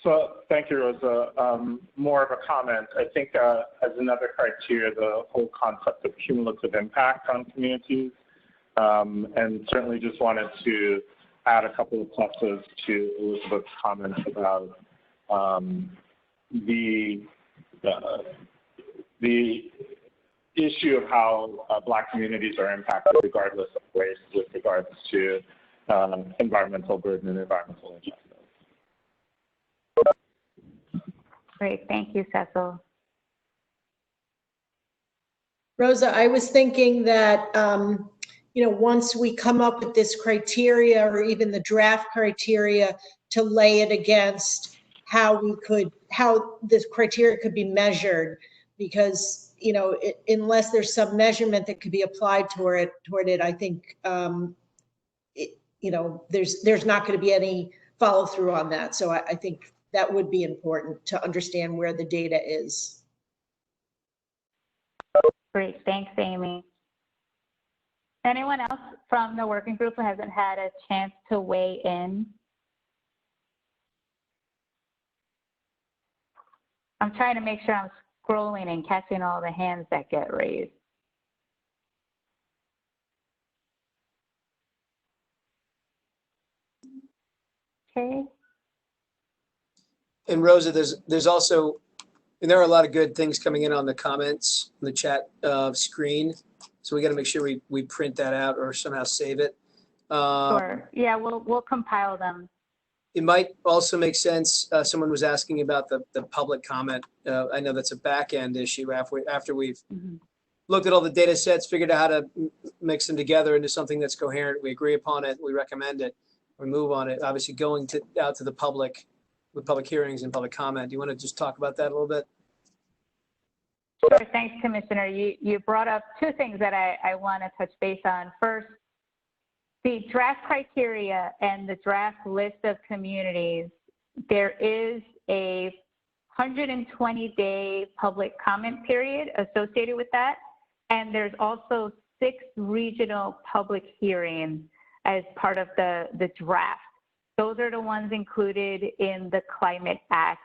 So thank you, Rosa. More of a comment. I think as another criteria, the whole concept of cumulative impact on communities, and certainly just wanted to add a couple of pluses to Elizabeth's comments about the issue of how Black communities are impacted regardless of race with regards to environmental burden and environmental injustice. Great, thank you, Cecil. Rosa, I was thinking that, once we come up with this criteria or even the draft criteria, to lay it against how this criteria could be measured, because, you know, unless there's some measurement that could be applied toward it, I think, you know, there's not going to be any follow through on that. So I think that would be important to understand where the data is. Great, thanks, Amy. Anyone else from the working group who hasn't had a chance to weigh in? I'm trying to make sure I'm scrolling and catching all the hands that get raised. Okay. And Rosa, there's also, and there are a lot of good things coming in on the comments, on the chat screen. So we got to make sure we print that out or somehow save it. Sure. Yeah, we'll compile them. It might also make sense. Someone was asking about the public comment. I know that's a back end issue after we've looked at all the data sets, figured out how to mix them together into something that's coherent. We agree upon it. We recommend it. We move on it. Obviously, going out to the public with public hearings and public comment. Do you want to just talk about that a little bit? Sure. Thanks, Commissioner. You brought up two things that I want to touch base on. First, the draft criteria and the draft list of communities. There is a 120-day public comment period associated with that. And there's also 6 regional public hearings as part of the draft. Those are the ones included in the Climate Act.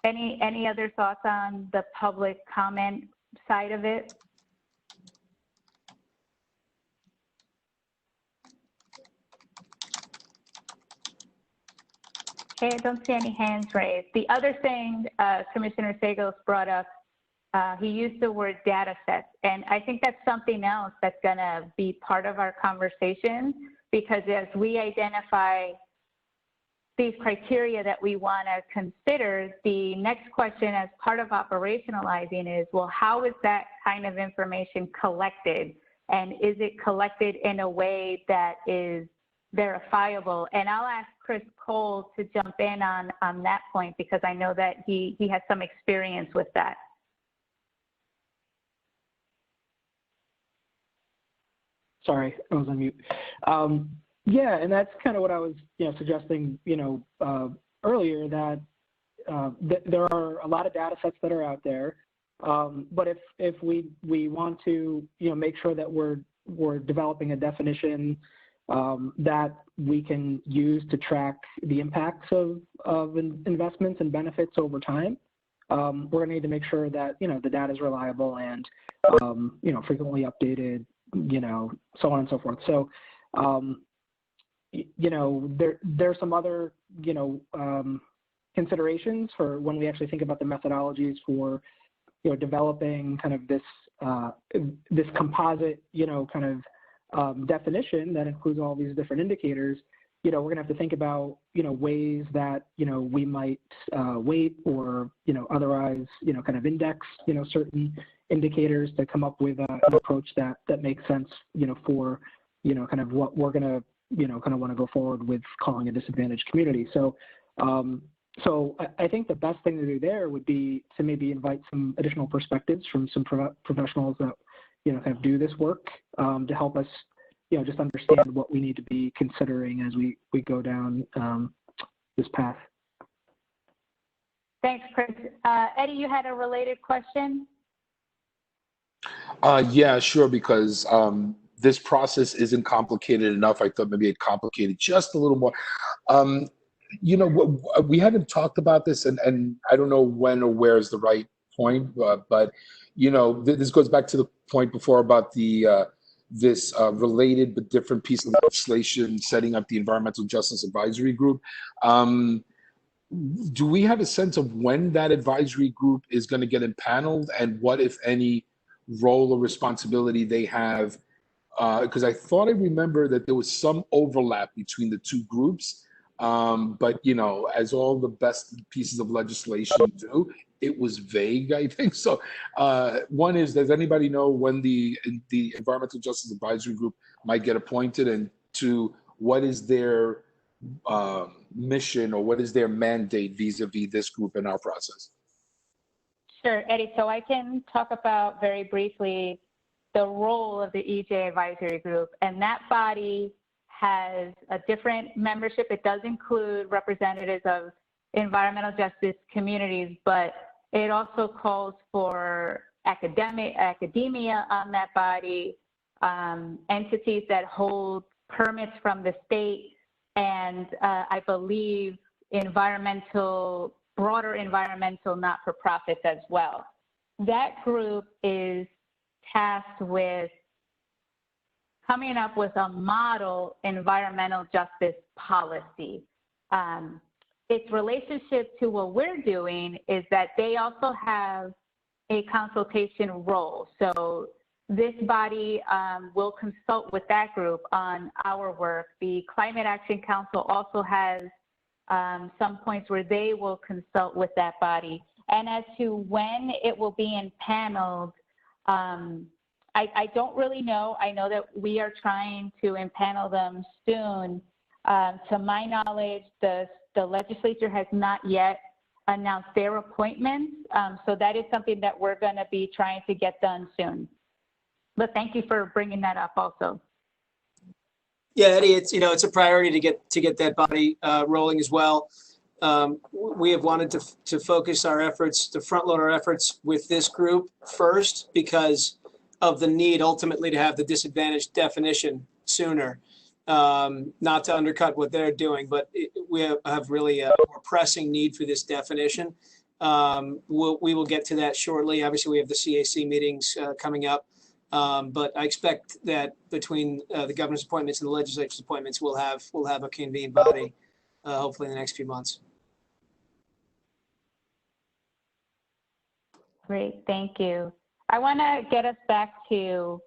Any other thoughts on the public comment side of it? Okay, I don't see any hands raised. The other thing Commissioner Sagos brought up, he used the word data sets, and I think that's something else that's gonna be part of our conversation, because as we identify these criteria that we wanna consider, the next question as part of operationalizing is, well, how is that kind of information collected? And is it collected in a way that is verifiable? And I'll ask Chris Cole to jump in on that point, because I know that he has some experience with that. Sorry, I was on mute. Yeah, and that's kind of what I was, suggesting, earlier, that there are a lot of data sets that are out there, but if we want to, make sure that we're developing a definition that we can use to track the impacts of investments and benefits over time, we're going to need to make sure that the data is reliable and frequently updated, so on and so forth. So there's some other considerations for when we actually think about the methodologies for developing kind of this composite definition that includes all these different indicators. We're going to have to think about ways that we might weight or otherwise kind of index certain indicators to come up with an approach that makes sense for kind of what we're going to kind of want to go forward with calling a disadvantaged community. So so I think the best thing to do there would be to maybe invite some additional perspectives from some professionals that kind of do this work to help us just understand what we need to be considering as we go down this path. Thanks, Chris. Eddie, you had a related question? Yeah, sure, because this process isn't complicated enough. I thought maybe it complicated just a little more. We haven't talked about this, and I don't know when or where is the right point, but this goes back to the point before about the this related but different piece of legislation setting up the Environmental Justice Advisory Group. Do we have a sense of when that advisory group is going to get impaneled, and what, if any, role or responsibility they have? Because I thought I remember that there was some overlap between the two groups, but as all the best pieces of legislation do, it was vague, I think. So one is, does anybody know when the Environmental Justice Advisory Group might get appointed? And two, what is their mission or what is their mandate vis-a-vis this group in our process? Sure, Eddie. So I can talk about very briefly the role of the EJ Advisory Group, and that body has a different membership. It does include representatives of environmental justice communities, but it also calls for academia on that body, entities that hold permits from the state, and I believe broader environmental not-for-profits as well. That group is tasked with coming up with a model environmental justice policy. Its relationship to what we're doing is that they also have a consultation role. So this body will consult with that group on our work. The Climate Action Council also has some points where they will consult with that body. And as to when it will be impaneled, I don't really know. I know that we are trying to impanel them soon. To my knowledge, the legislature has not yet announced their appointments. So that is something that we're going to be trying to get done soon. But thank you for bringing that up also. Yeah, Eddie, it's a priority to get that body rolling as well. We have wanted to focus our efforts, to front load our efforts with this group first because of the need ultimately to have the disadvantaged definition sooner, not to undercut what they're doing, but we have really a more pressing need for this definition. We will get to that shortly. Obviously, we have the CAC meetings coming up. But I expect that between the governor's appointments and the legislature's appointments, we'll have a convened body, hopefully in the next few months. Great, thank you. I want to get us back to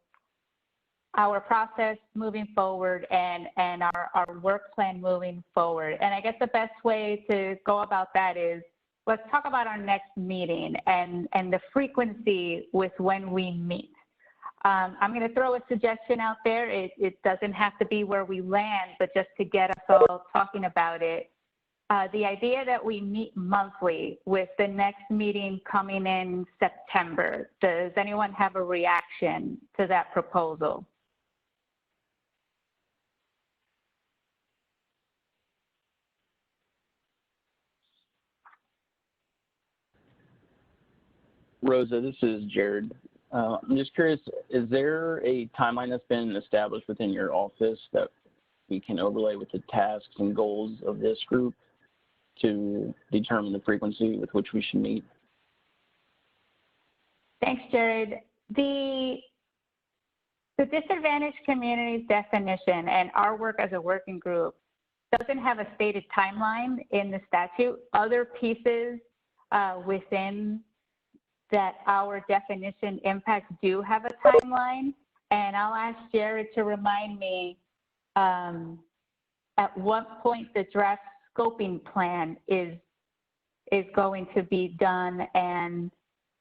our process moving forward and our work plan moving forward. And I guess the best way to go about that is let's talk about our next meeting and the frequency with when we meet. I'm going to throw a suggestion out there. It doesn't have to be where we land, but just to get us all talking about it. The idea that we meet monthly with the next meeting coming in September. Does anyone have a reaction to that proposal? Rosa, this is Jared. I'm just curious, is there a timeline that's been established within your office that we can overlay with the tasks and goals of this group to determine the frequency with which we should meet? Thanks, Jared. The disadvantaged communities definition and our work as a working group doesn't have a stated timeline in the statute. Other pieces within that our definition impacts do have a timeline, and I'll ask Jared to remind me at what point the draft scoping plan is going to be done, and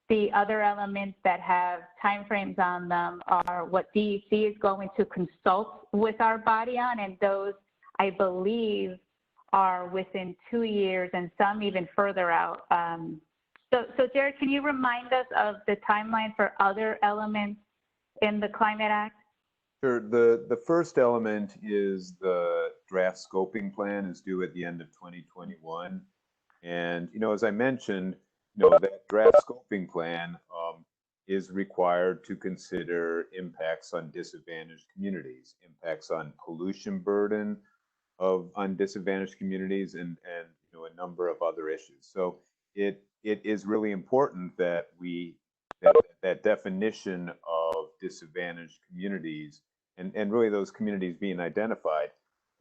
the other elements that have timeframes on them are what DEC is going to consult with our body on, and those I believe are within 2 years and some even further out. So Jared, can you remind us of the timeline for other elements in the Climate Act? Sure. The first element is the draft scoping plan is due at the end of 2021. And, as I mentioned, that draft scoping plan is required to consider impacts on disadvantaged communities, impacts on pollution burden on disadvantaged communities, and a number of other issues. So it is really important that that definition of disadvantaged communities and really those communities being identified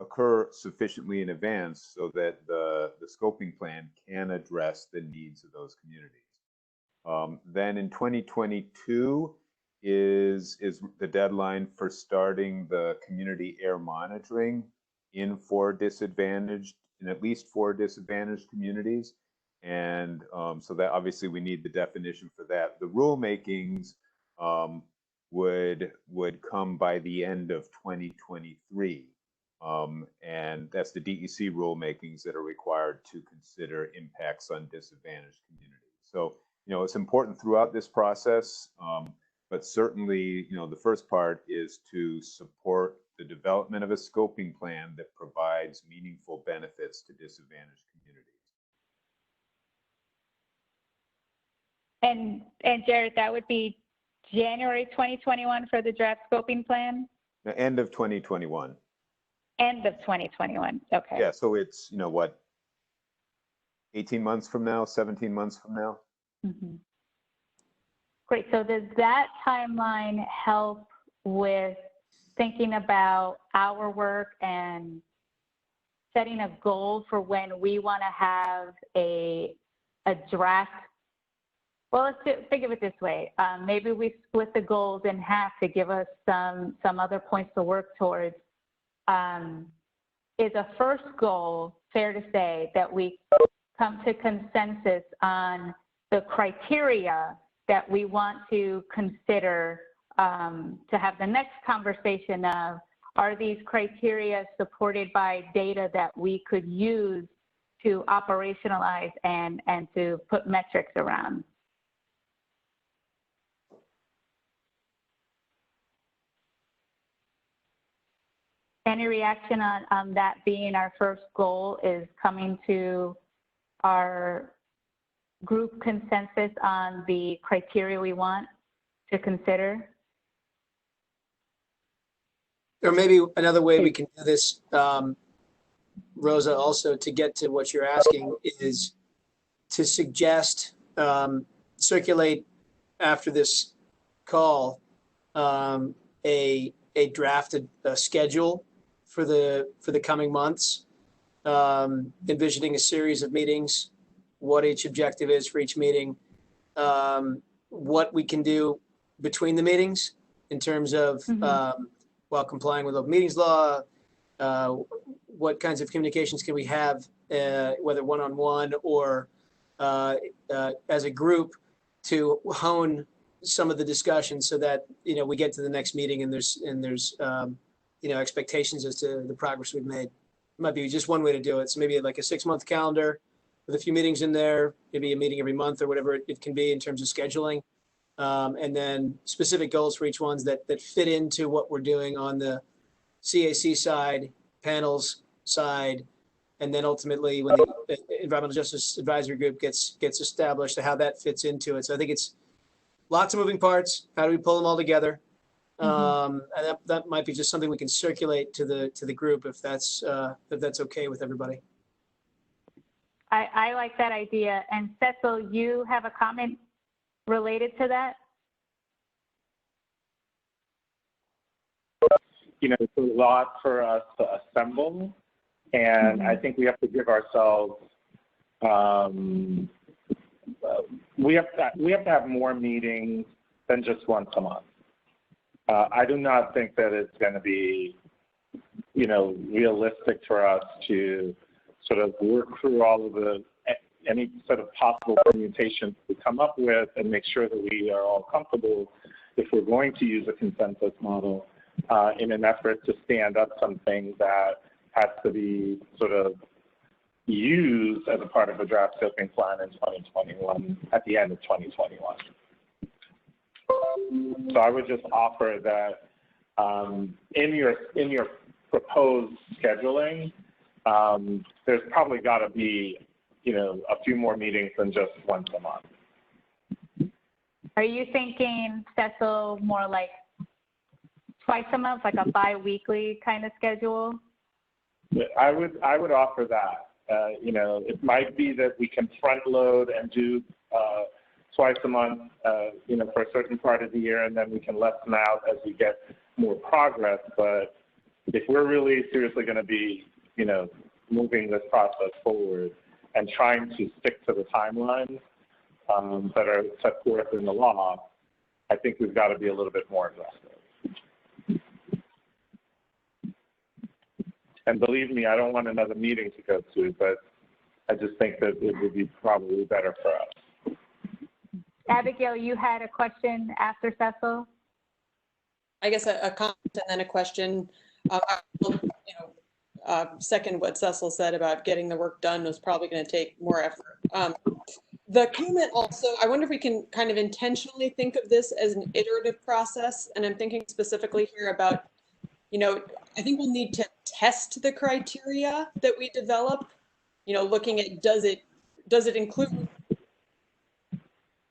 occur sufficiently in advance so that the scoping plan can address the needs of those communities. Then in 2022 is the deadline for starting the community air monitoring in at least 4 disadvantaged communities. And so that obviously we need the definition for that. The rulemakings would come by the end of 2023. And that's the DEC rulemakings that are required to consider impacts on disadvantaged communities. So, it's important throughout this process, but certainly, the first part is to support the development of a scoping plan that provides meaningful benefits to disadvantaged communities. And Jared, that would be January 2021 for the draft scoping plan? The end of 2021. End of 2021, okay. Yeah, so it's, what, 18 months from now, 17 months from now? Mm-hmm. Great, so does that timeline help with thinking about our work and setting a goal for when we want to have a draft? Well, think of it this way. Maybe we split the goals in half to give us some other points to work towards. Is a first goal fair to say that we come to consensus on the criteria that we want to consider to have the next conversation of, are these criteria supported by data that we could use to operationalize and to put metrics around? Any reaction on that being our first goal, is coming to our group consensus on the criteria we want to consider? Or maybe another way we can do this, Rosa, also to get to what you're asking, is to suggest, circulate after this call, a drafted schedule for the coming months, envisioning a series of meetings, what each objective is for each meeting, what we can do between the meetings in terms of while complying with open meetings law, what kinds of communications can we have, whether one-on-one or as a group, to hone some of the discussions so that we get to the next meeting and there's expectations as to the progress we've made. It might be just one way to do it. So maybe like a 6-month calendar with a few meetings in there, maybe a meeting every month or whatever it can be in terms of scheduling. And then specific goals for each ones that fit into what we're doing on the CAC side, panels side, and then ultimately when the Environmental Justice Advisory Group gets established, how that fits into it. So I think it's lots of moving parts. How do we pull them all together? And that might be just something we can circulate to the group if that's okay with everybody. I like that idea. And Cecil, you have a comment related to that? It's a lot for us to assemble, and I think we have to give ourselves, we have to have more meetings than just once a month. I do not think that it's going to be, realistic for us to sort of work through all of any sort of possible permutations we come up with and make sure that we are all comfortable if we're going to use a consensus model in an effort to stand up something that has to be sort of used as a part of a draft scoping plan in 2021, at the end of 2021. So I would just offer that in your proposed scheduling, there's probably got to be, a few more meetings than just once a month. Are you thinking, Cecil, more like twice a month, like a bi-weekly kind of schedule? I would offer that. It might be that we can front load and do twice a month, for a certain part of the year, and then we can lessen out as we get more progress. But if we're really seriously going to be, moving this process forward and trying to stick to the timelines that are set forth in the law, I think we've got to be a little bit more aggressive. And believe me, I don't want another meeting to go to, but I just think that it would be probably better for us. Abigail, you had a question after Cecil? I guess a comment and then a question. second what Cecil said about getting the work done was probably going to take more effort. The comment also, I wonder if we can kind of intentionally think of this as an iterative process. And I'm thinking specifically here about, you know, I think we'll need to test the criteria that we develop, you know, looking at does it include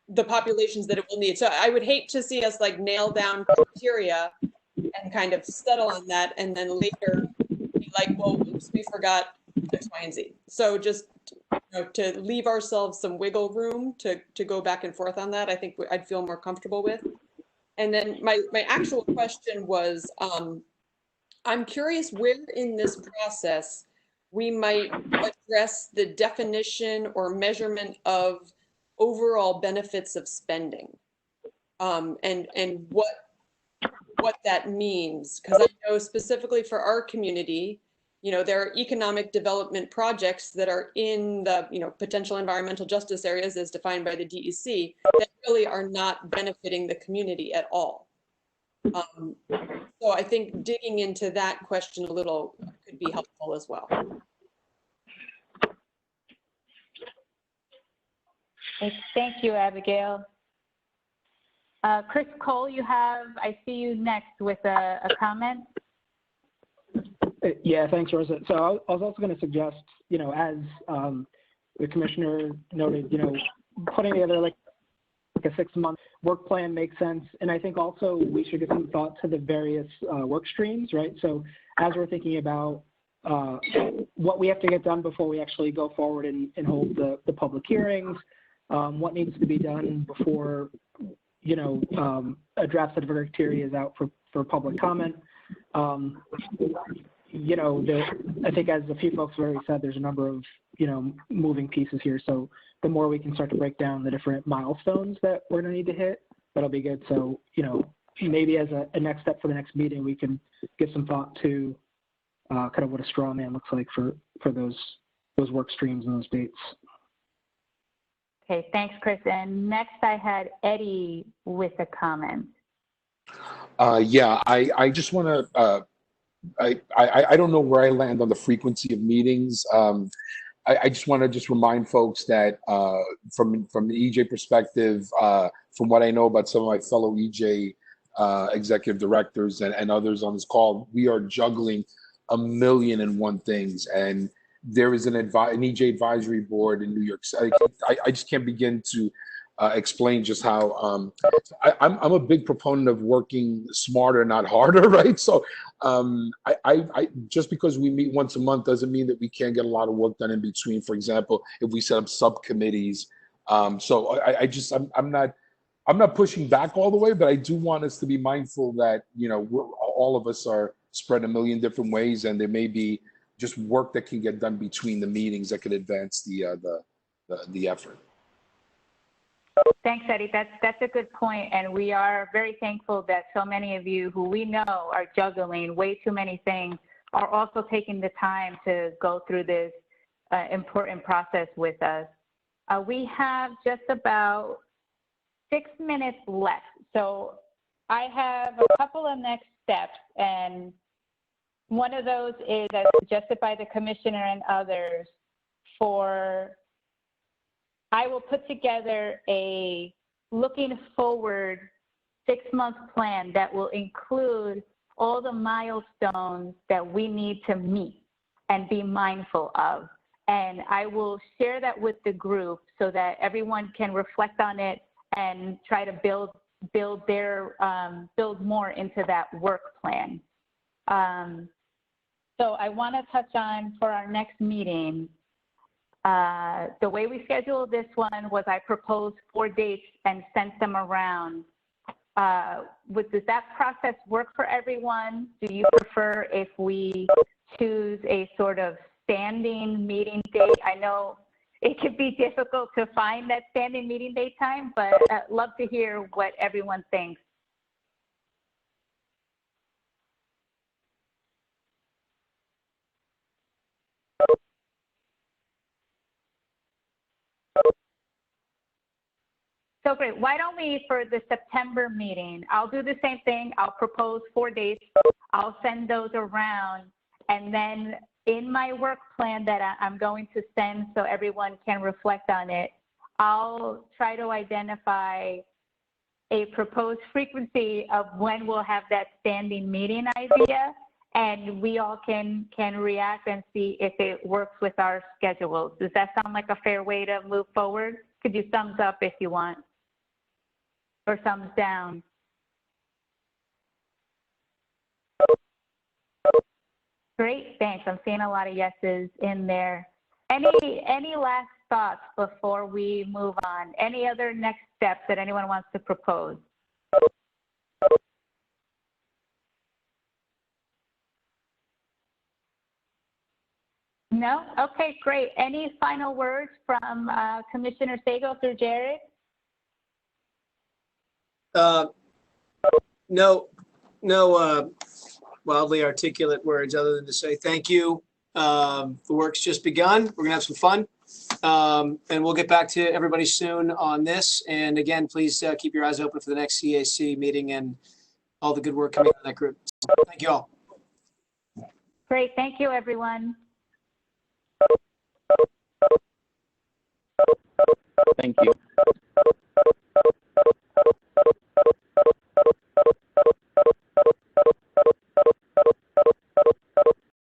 the populations that it will need. So I would hate to see us like nail down criteria and kind of settle on that and then later be like, well, oops, we forgot X, Y, and Z. So just, you know, to leave ourselves some wiggle room to go back and forth on that, I think I'd feel more comfortable with. And then my actual question was, I'm curious where in this process we might address the definition or measurement of overall benefits of spending, and what that means. Because I know specifically for our community, you know, there are economic development projects that are in the, you know, potential environmental justice areas as defined by the DEC that really are not benefiting the community at all. So I think digging into that question a little could be helpful as well. Thank you, Abigail. Chris Cole, I see you next with a comment. Yeah, thanks, Rosa. So I was also going to suggest, you know, as the commissioner noted, you know, putting together like a 6-month work plan makes sense. And I think also we should give some thought to the various work streams, right? So as we're thinking about what we have to get done before we actually go forward and hold the public hearings, what needs to be done before, you know, a draft set of criteria is out for public comment. You know, I think as a few folks have already said, there's a number of, you know, moving pieces here. So the more we can start to break down the different milestones that we're going to need to hit, that'll be good. So, you know, maybe as a next step for the next meeting, we can give some thought to kind of what a straw man looks like for those work streams and those dates. Okay, thanks, Chris. And next I had Eddie with a comment. Yeah, I just want to, I don't know where I land on the frequency of meetings. I just want to remind folks that from the EJ perspective, from what I know about some of my fellow EJ executive directors and others on this call, we are juggling 1,000,001 things. And there is an EJ advisory board in New York City. I just can't begin to explain just how I'm a big proponent of working smarter, not harder, right? So I just because we meet once a month doesn't mean that we can't get a lot of work done in between. For example, if we set up subcommittees, so I'm not pushing back all the way, but I do want us to be mindful that, you know, all of us are spread 1,000,000 different ways, and there may be just work that can get done between the meetings that could advance the effort. Thanks, Eddie. That's a good point, and we are very thankful that so many of you who we know are juggling way too many things are also taking the time to go through this important process with us. We have just about 6 minutes left, so I have a couple of next steps, and one of those is, as suggested by the commissioner and others, I will put together a looking forward 6-month plan that will include all the milestones that we need to meet and be mindful of. And I will share that with the group so that everyone can reflect on it and try to build more into that work plan. So I want to touch on, for our next meeting, the way we scheduled this one was I proposed 4 dates and sent them around. Does that process work for everyone? Do you prefer if we choose a sort of standing meeting date? I know it could be difficult to find that standing meeting date time, but I'd love to hear what everyone thinks. So great. Why don't we, for the September meeting, I'll do the same thing. I'll propose 4 dates. I'll send those around. And then in my work plan that I'm going to send so everyone can reflect on it, I'll try to identify a proposed frequency of when we'll have that standing meeting idea, and we all can react and see if it works with our schedules. Does that sound like a fair way to move forward? Could you thumbs up if you want, or thumbs down? Great, thanks. I'm seeing a lot of yeses in there. Any last thoughts before we move on? Any other next steps that anyone wants to propose? No? Okay, great. Any final words from Commissioner Sago through Jared? No wildly articulate words other than to say thank you. The work's just begun. We're gonna have some fun. And we'll get back to everybody soon on this. And again, please keep your eyes open for the next CAC meeting and all the good work coming out of that group. So, thank you all. Great, thank you, everyone. Thank you.